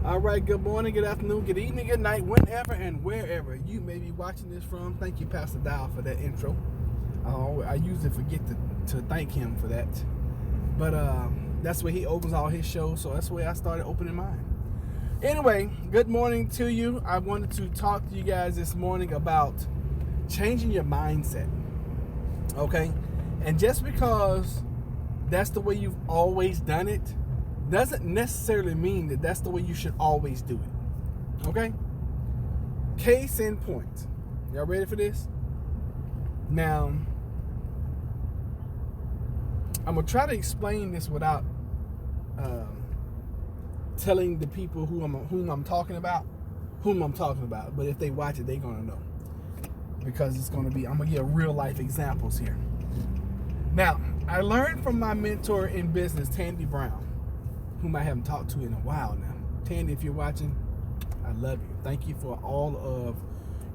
All right, good morning, good afternoon, good evening, good night, whenever and wherever you may be watching this from. Thank you, Pastor Dow, for that intro. I usually forget to thank him for that. But that's where he opens all his shows, so that's where I started opening mine. Anyway, good morning to you. I wanted to talk to you guys this morning about changing your mindset, okay? And just because that's the way you've always done it doesn't necessarily mean that that's the way you should always do it, okay? Case in point. Y'all ready for this? Now, I'm going to try to explain this without telling the people whom I'm talking about. But if they watch it, they're going to know. Because it's going to be, I'm going to give real life examples here. Now, I learned from my mentor in business, Tandy Brown, whom I haven't talked to in a while now. Tandy, if you're watching, I love you. Thank you for all of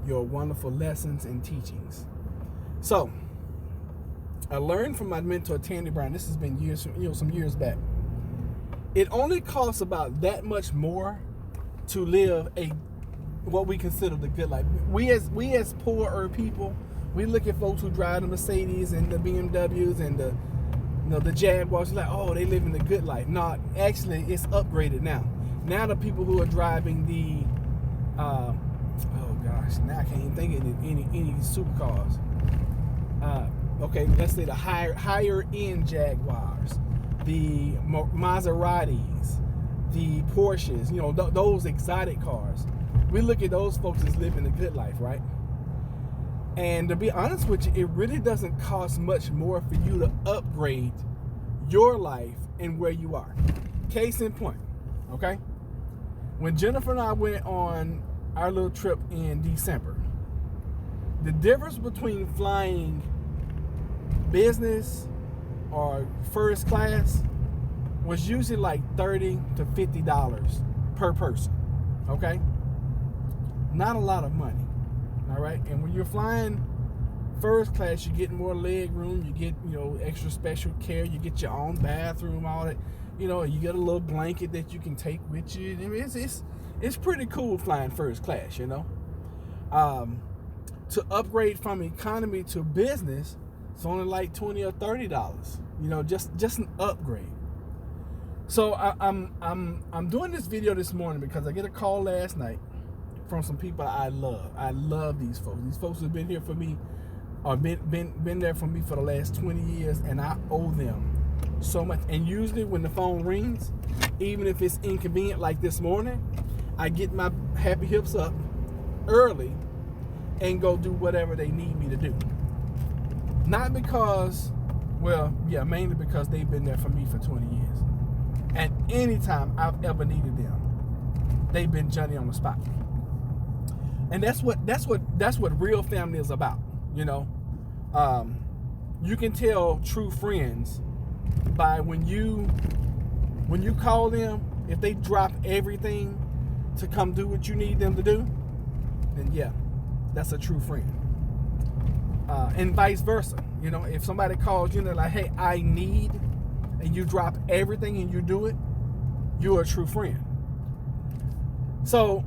your wonderful lessons and teachings. So, I learned from my mentor, Tandy Brown. This has been years, some years back. It only costs about that much more to live what we consider the good life. We as poorer people, we look at folks who drive the Mercedes and the BMWs and the Jaguars, like, oh, they living the good life. No, actually, it's upgraded now. Now the people who are driving the, oh gosh, now I can't even think of any supercars. Okay, let's say the higher end Jaguars, the Maseratis, the Porsches, those exotic cars. We look at those folks as living the good life, right? And to be honest with you, it really doesn't cost much more for you to upgrade your life and where you are. Case in point, okay? When Jennifer and I went on our little trip in December, the difference between flying business or first class was usually like $30 to $50 per person, okay? Not a lot of money. All right, and when you're flying first class, you get more leg room, you get, extra special care, you get your own bathroom, all that, you get a little blanket that you can take with you. I mean, it's pretty cool flying first class, To upgrade from economy to business, it's only like $20 or $30, just an upgrade. So I'm doing this video this morning because I get a call last night from some people I love. I love these folks. These folks have been here for me, or been there for me for the last 20 years, and I owe them so much. And usually when the phone rings, even if it's inconvenient like this morning, I get my happy hips up early and go do whatever they need me to do. Not because, mainly because they've been there for me for 20 years. And anytime I've ever needed them, they've been Johnny on the spot. And that's what real family is about, You can tell true friends by when you call them, if they drop everything to come do what you need them to do, then that's a true friend. And vice versa. If somebody calls you and they're like, hey, I need, and you drop everything and you do it, you're a true friend. So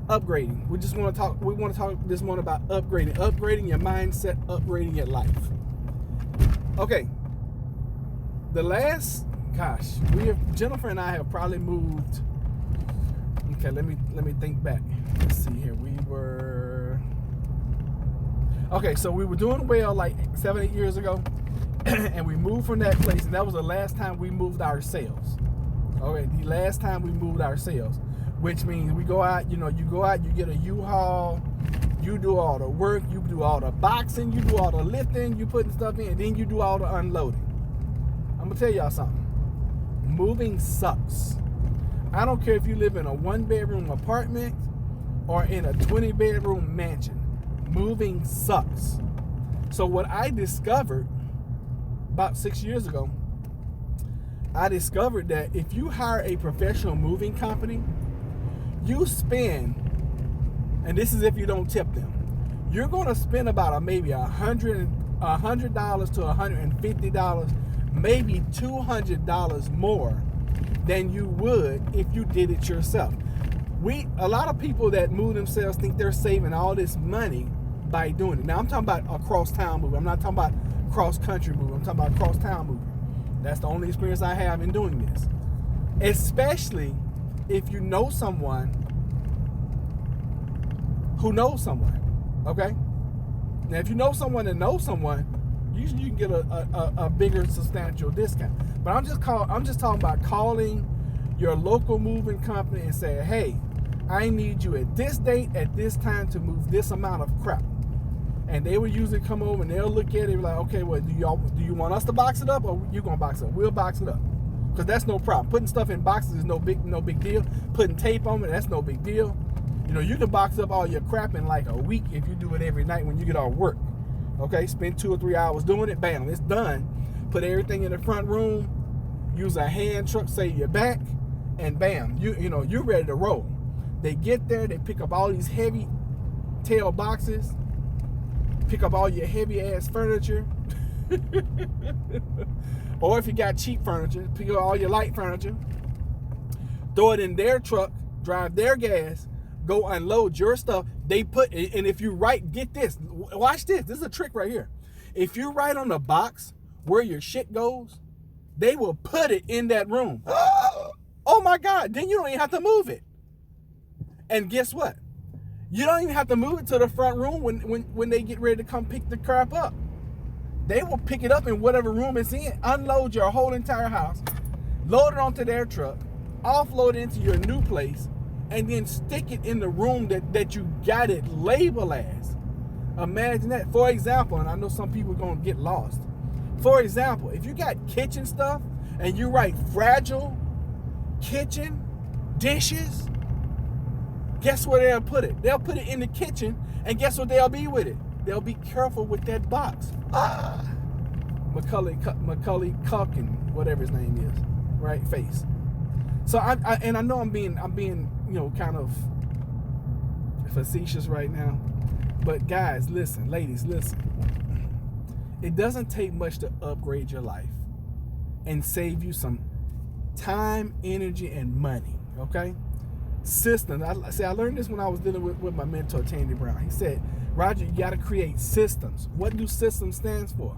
upgrading. We want to talk this morning about upgrading your mindset, upgrading your life. Okay. Jennifer and I have probably moved. Okay, let me think back. Let's see here. So we were doing well like 7-8 years ago, and we moved from that place, and that was the last time we moved ourselves. Okay, the last time we moved ourselves. Which means we go out, you get a U-Haul, you do all the work, you do all the boxing, you do all the lifting, you putting stuff in, and then you do all the unloading. I'm gonna tell y'all something. Moving sucks. I don't care if you live in a 1-bedroom apartment or in a 20-bedroom mansion. Moving sucks. So what I discovered about 6 years ago, I discovered that if you hire a professional moving company, you spend, and this is if you don't tip them, you're going to spend about maybe $100 to $150, maybe $200 more than you would if you did it yourself. A lot of people that move themselves think they're saving all this money by doing it. Now I'm talking about a cross-town move. I'm not talking about cross-country move. I'm talking about cross-town move. That's the only experience I have in doing this. Especially if you know someone who knows someone, okay? Now, if you know someone that knows someone, usually you can get a bigger substantial discount. But I'm just talking about calling your local moving company and saying, hey, I need you at this date, at this time to move this amount of crap. And they will usually come over and they'll look at it and be like, okay, well, do you want us to box it up or you gonna box it up? We'll box it up. Because that's no problem. Putting stuff in boxes is no big deal. Putting tape on it, that's no big deal. You know, you can box up all your crap in like a week if you do it every night when you get off work. Okay, spend 2 or 3 hours doing it, bam, it's done. Put everything in the front room, use a hand truck, save your back, and bam, you're ready to roll. They get there, they pick up all these heavy tail boxes, pick up all your heavy ass furniture. Or if you got cheap furniture, pick up all your light furniture, throw it in their truck, drive their gas, go unload your stuff. They put, and if you write, get this, watch this. This is a trick right here. If you write on the box where your shit goes, they will put it in that room. Oh my God, then you don't even have to move it. And guess what? You don't even have to move it to the front room when they get ready to come pick the crap up. They will pick it up in whatever room it's in, unload your whole entire house, load it onto their truck, offload it into your new place, and then stick it in the room that you got it labeled as. Imagine that. For example, and I know some people are going to get lost. For example, if you got kitchen stuff and you write fragile kitchen dishes, guess where they'll put it? They'll put it in the kitchen, and guess what they'll be with it? They'll be careful with that box. Macaulay Culkin, whatever his name is, right? Face. So I know I'm being kind of facetious right now, but guys, listen, ladies, listen. It doesn't take much to upgrade your life and save you some time, energy, and money. Okay. Systems. I learned this when I was dealing with my mentor, Tandy Brown. He said, Roger, you got to create systems. What do systems stands for?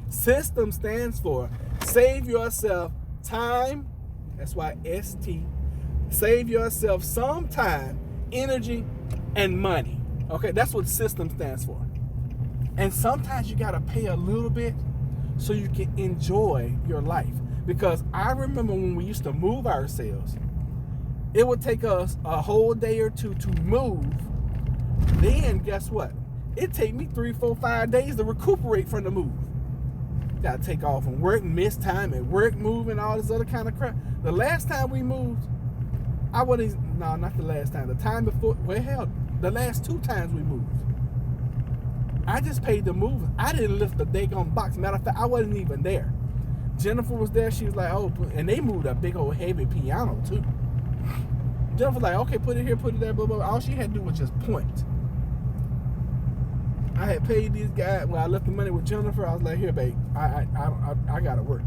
System stands for save yourself time. That's why ST. Save yourself some time, energy, and money. Okay, that's what system stands for. And sometimes you got to pay a little bit so you can enjoy your life. Because I remember when we used to move ourselves, it would take us a whole day or two to move. Then guess what? It'd take me 3, 4, 5 days to recuperate from the move. Got to take off from work, miss time at work, moving, all this other kind of crap. The last time we moved, not the last time. The time before, the last 2 times we moved. I just paid the move. I didn't lift the daggone box. Matter of fact, I wasn't even there. Jennifer was there. She was like, oh, and they moved a big old heavy piano too. Jennifer was like, okay, put it here, put it there, blah, blah, blah. All she had to do was just point. I had paid these guys. When I left the money with Jennifer, I was like, here, babe, I gotta work.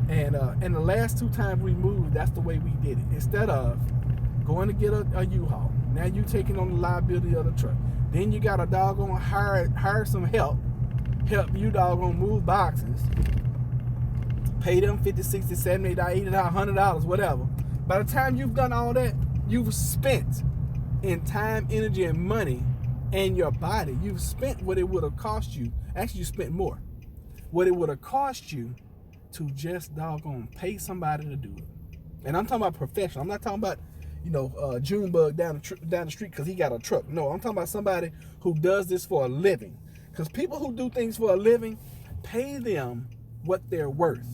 And the last 2 times we moved, that's the way we did it. Instead of going to get a U-Haul, now you taking on the liability of the truck. Then you got a doggone hire some help you doggone move boxes. Pay them $50, $60, $70, $80, $100, whatever. By the time you've done all that, you've spent in time, energy, and money, and your body. You've spent what it would have cost you. Actually, you spent more. What it would have cost you to just doggone pay somebody to do it. And I'm talking about professional. I'm not talking about, Junebug down the street because he got a truck. No, I'm talking about somebody who does this for a living. Because people who do things for a living, pay them what they're worth.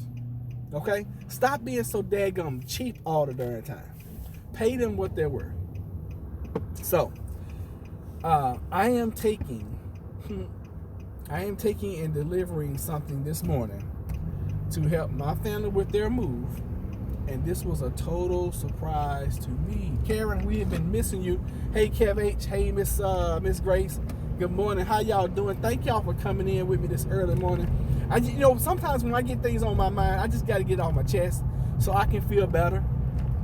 Okay? Stop being so daggum cheap all the darn time. Pay them what they're worth. So, I am taking and delivering something this morning to help my family with their move. And this was a total surprise to me. Karen, we have been missing you. Hey, Kev H. Hey, Miss Grace. Good morning. How y'all doing? Thank y'all for coming in with me this early morning. Sometimes when I get things on my mind, I just got to get it off my chest. so I can feel better.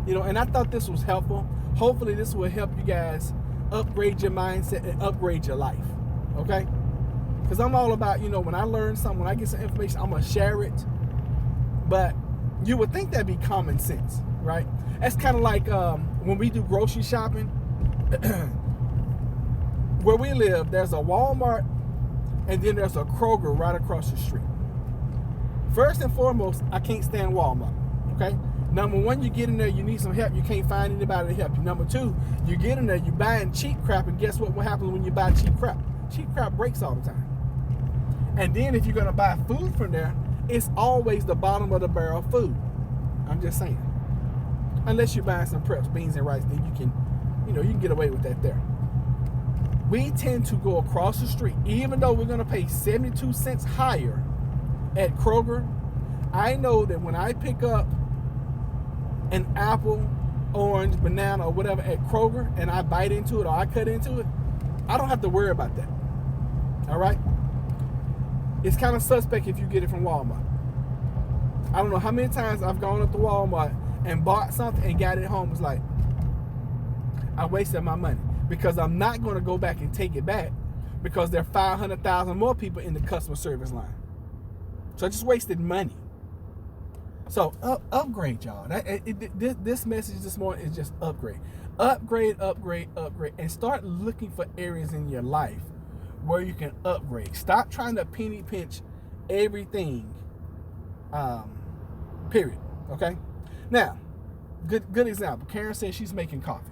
And I thought this was helpful. Hopefully this will help you guys upgrade your mindset and upgrade your life, okay? Because I'm all about, when I learn something, when I get some information, I'm going to share it. But you would think that'd be common sense, right? That's kind of like when we do grocery shopping. Where we live, there's a Walmart and then there's a Kroger right across the street. First and foremost, I can't stand Walmart, okay? Number one, you get in there, you need some help, you can't find anybody to help you. Number two, you get in there, you're buying cheap crap, and guess what happens when you buy cheap crap? Cheap crap breaks all the time. And then if you're gonna buy food from there, it's always the bottom of the barrel food. I'm just saying. Unless you're buying some preps, beans and rice, then you can get away with that there. We tend to go across the street, even though we're gonna pay 72 cents higher at Kroger. I know that when I pick up an apple, orange, banana, or whatever at Kroger, and I bite into it or I cut into it, I don't have to worry about that. All right? It's kind of suspect if you get it from Walmart. I don't know how many times I've gone up to Walmart and bought something and got it home. It's like, I wasted my money, because I'm not going to go back and take it back because there are 500,000 more people in the customer service line. So I just wasted money. So upgrade, y'all. This message this morning is just upgrade. Upgrade, and start looking for areas in your life where you can upgrade. Stop trying to penny pinch everything. Period. Okay? Now, good example. Karen says she's making coffee.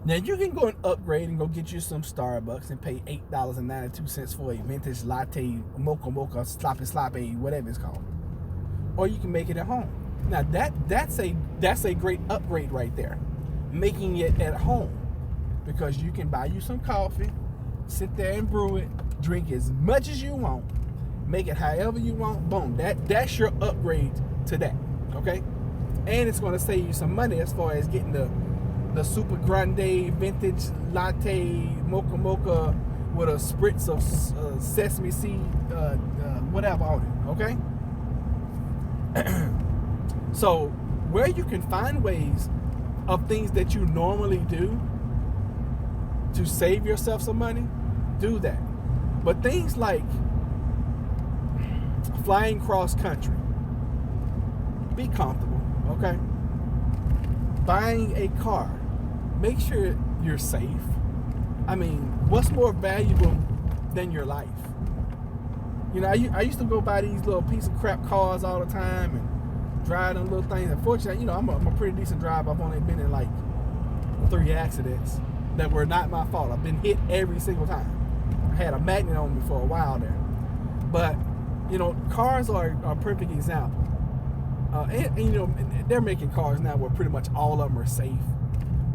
Now, you can go and upgrade and go get you some Starbucks and pay $8.92 for a vintage latte, mocha, sloppy, whatever it's called. Or you can make it at home. Now, that's a great upgrade right there. Making it at home. Because you can buy you some coffee, sit there and brew it, drink as much as you want, make it however you want, boom. That's your upgrade to that, okay? And it's going to save you some money as far as getting the super grande vintage latte mocha with a spritz of sesame seed, whatever on it, okay? So where you can find ways of things that you normally do to save yourself some money, do that. But things like flying cross country, be comfortable, okay? Buying a car, make sure you're safe. I mean, what's more valuable than your life? I used to go buy these little piece of crap cars all the time and drive them little things. Unfortunately, I'm a pretty decent driver. I've only been in like 3 accidents that were not my fault. I've been hit every single time. I had a magnet on me for a while there. But, cars are a perfect example. And they're making cars now where pretty much all of them are safe.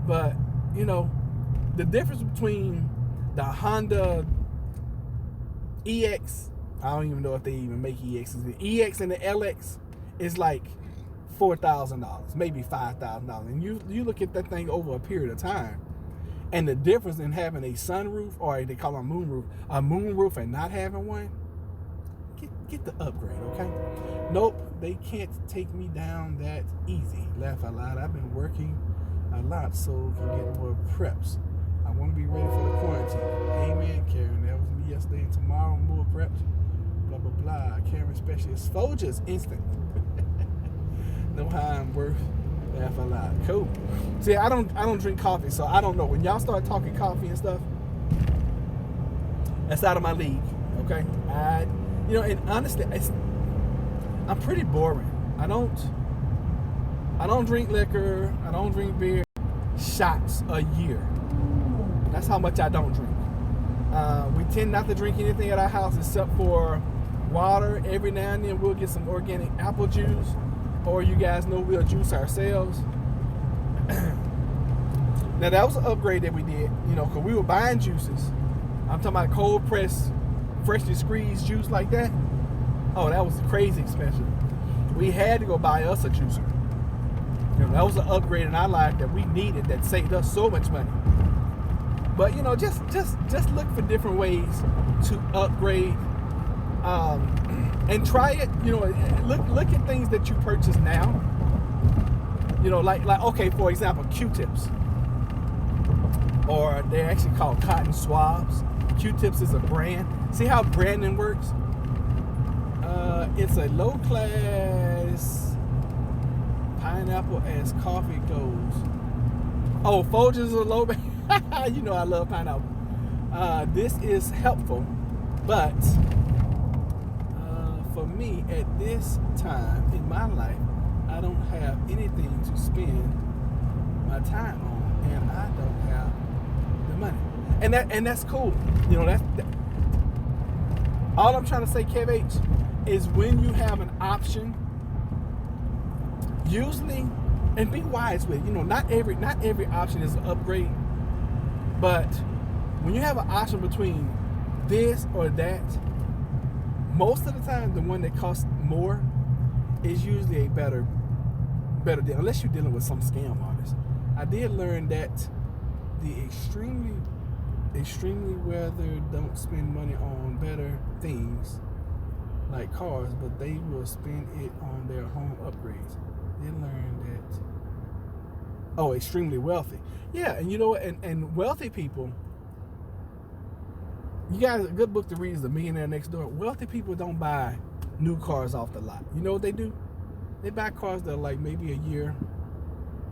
But, the difference between the Honda EX, I don't even know if they even make EXs. The EX and the LX is like $4,000, maybe $5,000. And you look at that thing over a period of time, and the difference in having a sunroof, or they call it a moonroof and not having one, get the upgrade, okay? Nope, they can't take me down that easy. Laugh out loud. I've been working a lot so can get more preps. I want to be ready for the quarantine. Amen, Karen. That was me yesterday, and tomorrow more preps. Blah blah blah. Karen specialist. Folgers instant. Know how I'm worth. Laugh out loud. Cool. See, I don't drink coffee, so I don't know. When y'all start talking coffee and stuff, that's out of my league. Okay. And honestly, I'm pretty boring. I don't drink liquor. I don't drink beer. Shots a year. That's how much I don't drink. We tend not to drink anything at our house except for water. Every now and then we'll get some organic apple juice, or you guys know we'll juice ourselves. Now that was an upgrade that we did, because we were buying juices. I'm talking about cold pressed, freshly squeezed juice like that. Oh, that was crazy expensive. We had to go buy us a juicer. That was an upgrade in our life that we needed, that saved us so much money. But just look for different ways to upgrade And try it. You know, look at things that you purchase now. You know, like okay, for example, Q-tips, or they're actually called cotton swabs. Q-tips is a brand. See how branding works? It's a low class pineapple as coffee goes. Oh, Folgers is a low. You know I love pineapple. This is helpful, but for me at this time in my life, I don't have anything to spend my time on, and I don't have the money, and that's cool. You know, that all I'm trying to say, Kev H, is when you have an option, usually, and be wise with it. You know, not every option is an upgrade, but when you have an option between this or that, most of the time the one that costs more is usually a better deal, unless you're dealing with some scam artist. I did learn that the extremely wealthy don't spend money on better things like cars, but they will spend it on their home upgrades. They learned that. Oh, extremely wealthy. Yeah, and you know what? And wealthy people, you guys, a good book to read is The Millionaire Next Door. Wealthy people don't buy new cars off the lot. You know what they do? They buy cars that are like maybe a year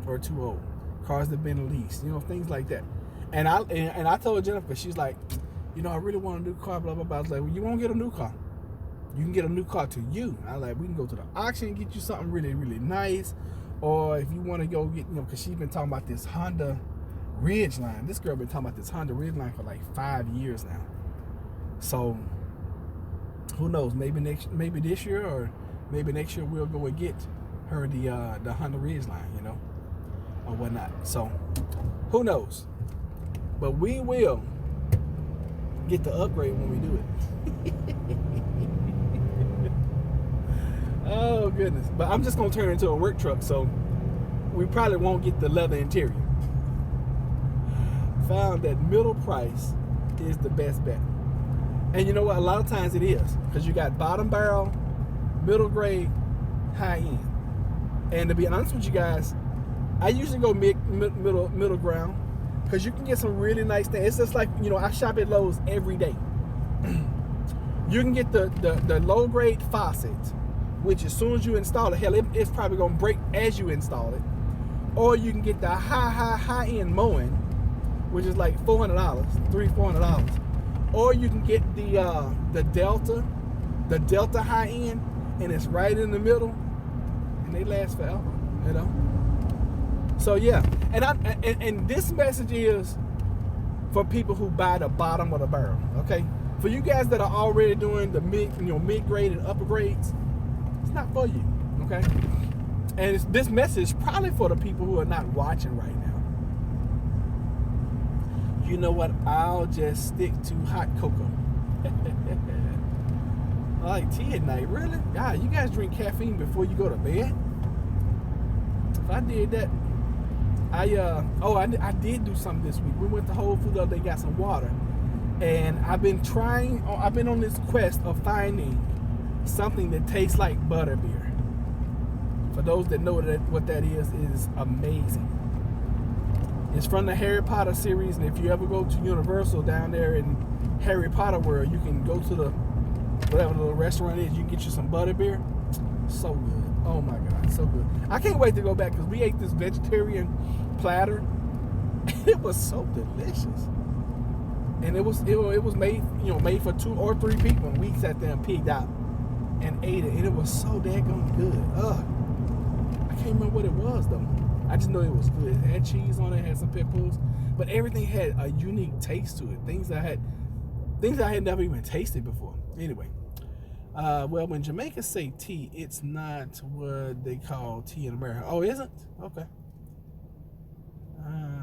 or two old. Cars that have been leased. You know, things like that. And I told Jennifer, she's like, you know, I really want a new car, blah, blah, blah. I was like, well, you won't get a new car. You can get a new car to you. I was like, we can go to the auction and get you something really, really nice. Or if you want to go get, you know, because she's been talking about this Honda Ridgeline. This girl been talking about this Honda Ridgeline for like 5 years now. So who knows? Maybe this year or maybe next year we'll go and get her the Honda Ridgeline, you know, or whatnot. So who knows? But we will get the upgrade when we do it. Oh goodness! But I'm just gonna turn it into a work truck, so we probably won't get the leather interior. Found that middle price is the best bet. And you know what? A lot of times it is, because you got bottom barrel, middle grade, high end. And to be honest with you guys, I usually go middle ground, because you can get some really nice things. It's just like, you know, I shop at Lowe's every day. You can get the low grade faucet, which as soon as you install it, hell, it's probably gonna break as you install it. Or you can get the high end mowing, which is like $400, $400. Or you can get the Delta high end, and it's right in the middle, and they last forever, you know. So yeah, and this message is for people who buy the bottom of the barrel. Okay, for you guys that are already doing the mid grade and upper grades, it's not for you. Okay, and this message probably for the people who are not watching right now. You know what? I'll just stick to hot cocoa. I like tea at night. Really? God, you guys drink caffeine before you go to bed? If I did that, I did do something this week. We went to Whole Foods the other day, got some water, and I've been on this quest of finding something that tastes like butterbeer. For those that know what that is amazing. It's from the Harry Potter series, and if you ever go to Universal down there in Harry Potter World, you can go to whatever the little restaurant is, you can get you some butterbeer. So good. Oh my God, so good. I can't wait to go back, because we ate this vegetarian platter, and it was so delicious. And it was made, made for 2 or 3 people, and we sat there and pigged out and ate it, and it was so daggone good. I can't remember what it was though. I just know it was good. It had cheese on it, had some pickles, but everything had a unique taste to it. Things I had never even tasted before. Anyway, well, when Jamaicans say tea, it's not what they call tea in America. Oh, isn't? Okay.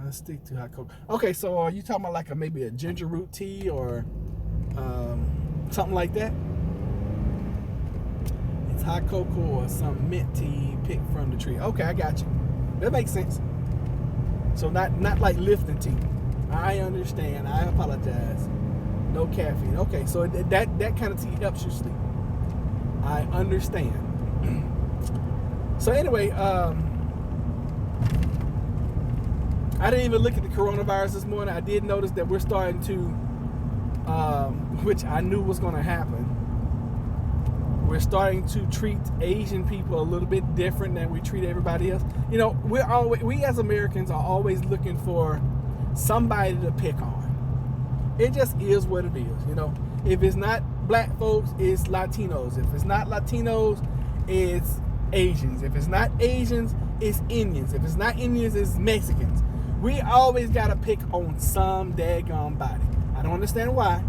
Let's stick to hot cocoa. Okay, so are you talking about like maybe a ginger root tea or something like that? It's hot cocoa or some mint tea picked from the tree. Okay, I got you. That makes sense. So not like Lifton tea. I understand. I apologize. No caffeine. Okay, so that kind of tea helps you sleep. I understand. So anyway, I didn't even look at the coronavirus this morning. I did notice that we're starting to, which I knew was going to happen. We're starting to treat Asian people a little bit different than we treat everybody else. You know, we as Americans are always looking for somebody to pick on. It just is what it is. You know, if it's not black folks, it's Latinos. If it's not Latinos, it's Asians. If it's not Asians, it's Indians. If it's not Indians, it's Mexicans. We always got to pick on some daggone body. I don't understand why.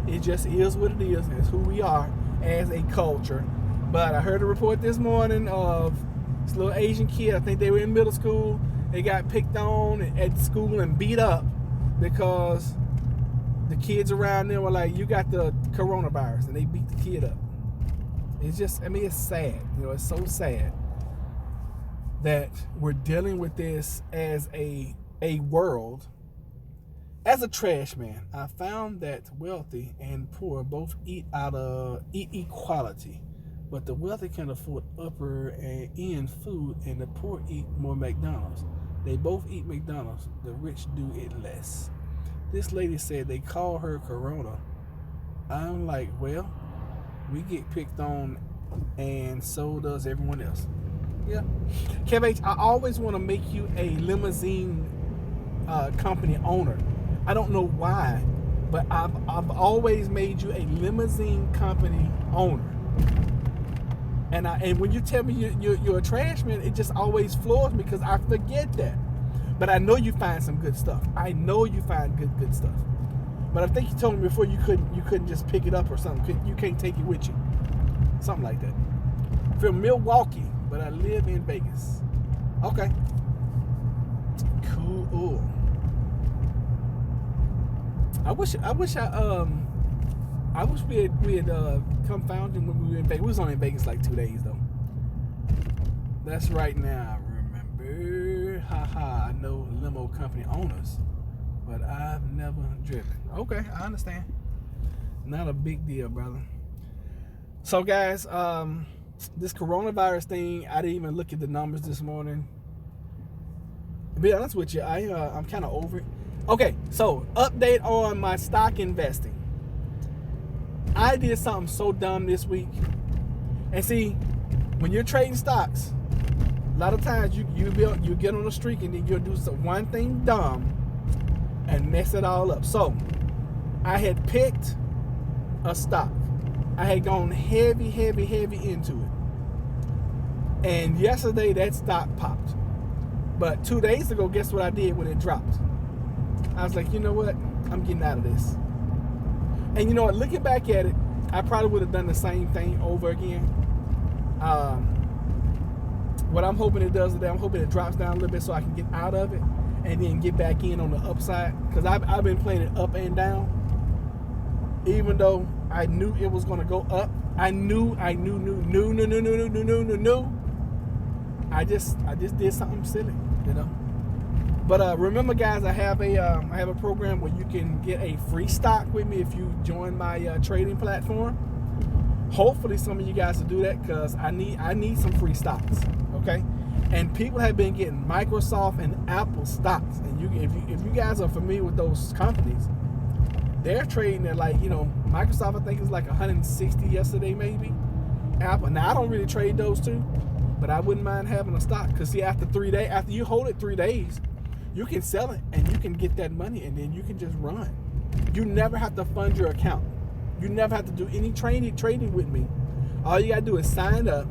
It just is what it is. It's who we are as a culture. But I heard a report this morning of this little Asian kid. I think they were in middle school. They got picked on at school and beat up because the kids around them were like, you got the coronavirus, and they beat the kid up. It's just, I mean, it's sad. You know, it's so sad that we're dealing with this as a world. As a trash man, I found that wealthy and poor both eat equality, but the wealthy can afford upper and end food, and the poor eat more McDonald's. They both eat McDonald's. The rich do it less. This lady said they call her Corona. I'm like, well, we get picked on, and so does everyone else. Yeah. Kev H, I always want to make you a limousine company owner. I don't know why, but I've always made you a limousine company owner. And when you tell me you're a trash man, it just always floors me because I forget that. But I know you find some good stuff. I know you find good stuff. But I think you told me before you couldn't just pick it up or something. You can't take it with you. Something like that. From Milwaukee, but I live in Vegas. Okay. Cool. I wish we had come found him when we were in Vegas. We was only in Vegas like 2 days though. That's right now. Remember, haha. I know limo company owners, but I've never driven. Okay, I understand. Not a big deal, brother. So guys, this coronavirus thing, I didn't even look at the numbers this morning. To be honest with you, I'm kind of over it. Okay, so update on my stock investing. I did something so dumb this week. And see, when you're trading stocks, a lot of times you get on a streak and then you'll do one thing dumb and mess it all up. So I had picked a stock. I had gone heavy into it. And yesterday that stock popped. But 2 days ago, guess what I did when it dropped? I was like, you know what? I'm getting out of this. And you know what? Looking back at it, I probably would have done the same thing over again. What I'm hoping it does today, I'm hoping it drops down a little bit so I can get out of it and then get back in on the upside. Because I've been playing it up and down. Even though I knew it was going to go up. I knew. I just did something silly, you know. But remember, guys, I have a program where you can get a free stock with me if you join my trading platform. Hopefully, some of you guys will do that because I need some free stocks. Okay, and people have been getting Microsoft and Apple stocks, and if you guys are familiar with those companies, they're trading at like, you know, Microsoft I think is like 160 yesterday maybe. Apple, now I don't really trade those two, but I wouldn't mind having a stock because see, after you hold it 3 days. You can sell it and you can get that money and then you can just run. You never have to fund your account. You never have to do any trading with me. All you got to do is sign up.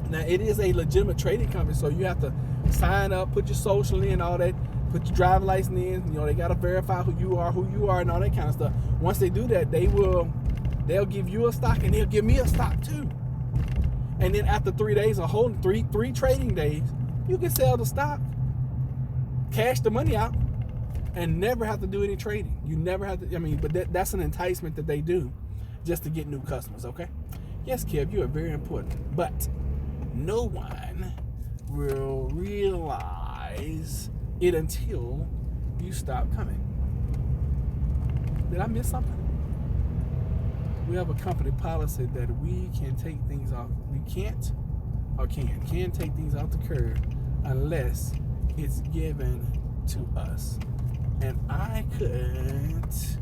Now, it is a legitimate trading company, so you have to sign up, put your social in, all that, put your driver license in. You know, they got to verify who you are, and all that kind of stuff. Once they do that, they'll give you a stock and they'll give me a stock too. And then after 3 days of holding three trading days, you can sell the stock, cash the money out, and never have to do any trading. You never have to, I mean, but that's an enticement that they do just to get new customers, okay? Yes, Kev, you are very important, but no one will realize it until you stop coming. Did I miss something? We have a company policy that we can take things off. We can't or can take things off the curb unless it's given to us. And I couldn't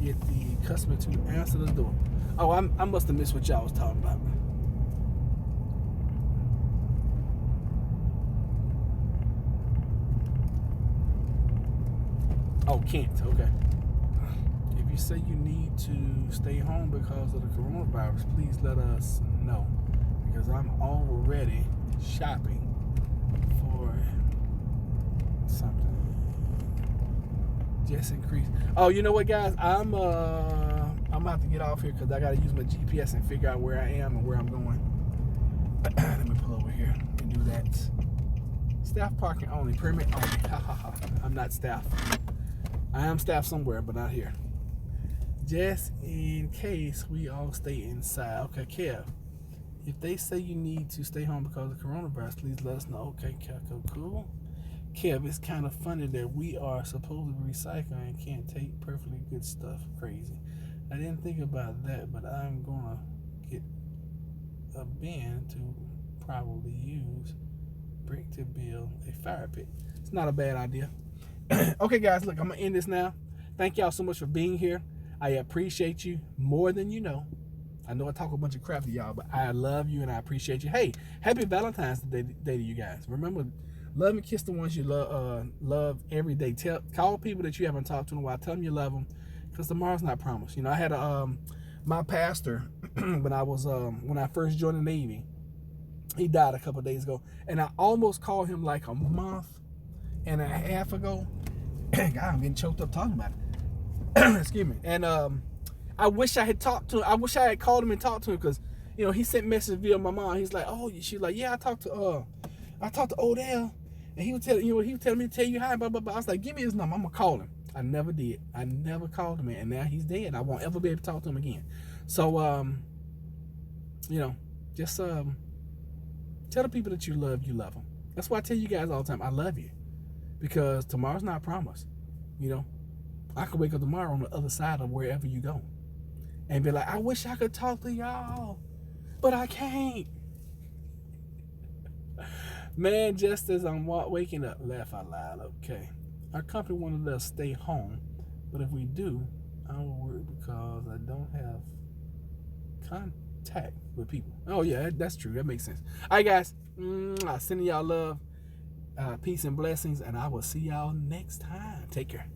get the customer to answer the door. Oh, I must have missed what y'all was talking about. Oh, can't. Okay. If you say you need to stay home because of the coronavirus, please let us know, because I'm already shopping for something. Just increase. Oh, you know what, guys? I'm gonna have to get off here because I gotta use my GPS and figure out where I am and where I'm going. Let me pull over here and do that. Staff parking only, permit only. Ha ha ha. I'm not staff. I am staff somewhere, but not here. Just in case we all stay inside. Okay, Kev. If they say you need to stay home because of coronavirus, please let us know. Okay, cool. Kev, it's kind of funny that we are supposed to recycle and can't take perfectly good stuff. Crazy. I didn't think about that, but I'm gonna get a bin to probably use brick to build a fire pit. It's not a bad idea. Okay, guys, look, I'm gonna end this now. Thank y'all so much for being here. I appreciate you more than you know. I know I talk a bunch of crap to y'all, but I love you and I appreciate you. Hey, happy Valentine's Day to you guys. Remember, love and kiss the ones you love every day. Call people that you haven't talked to in a while. Tell them you love them, because tomorrow's not promised. You know, I had my pastor when I first joined the Navy. He died a couple of days ago, and I almost called him like a month and a half ago. God, I'm getting choked up talking about it. Excuse me. And I wish I had talked to him. I wish I had called him and talked to him, because, you know, he sent messages via my mom. He's like, oh, she's like, yeah, I talked to Odell, and he was telling me to tell you hi, blah blah blah. I was like, give me his number, I'm gonna call him. I never did. I never called him, and now he's dead. I won't ever be able to talk to him again. So you know, just tell the people that you love them. That's why I tell you guys all the time, I love you, because tomorrow's not promised. You know, I could wake up tomorrow on the other side of wherever you go and be like, I wish I could talk to y'all, but I can't. Man, just as I'm waking up, laugh out loud. Okay, our company wanted us to stay home, but if we do, I'm worried because I don't have contact with people. Oh yeah, that's true. That makes sense. All right, guys, sending y'all love, peace and blessings, and I will see y'all next time. Take care.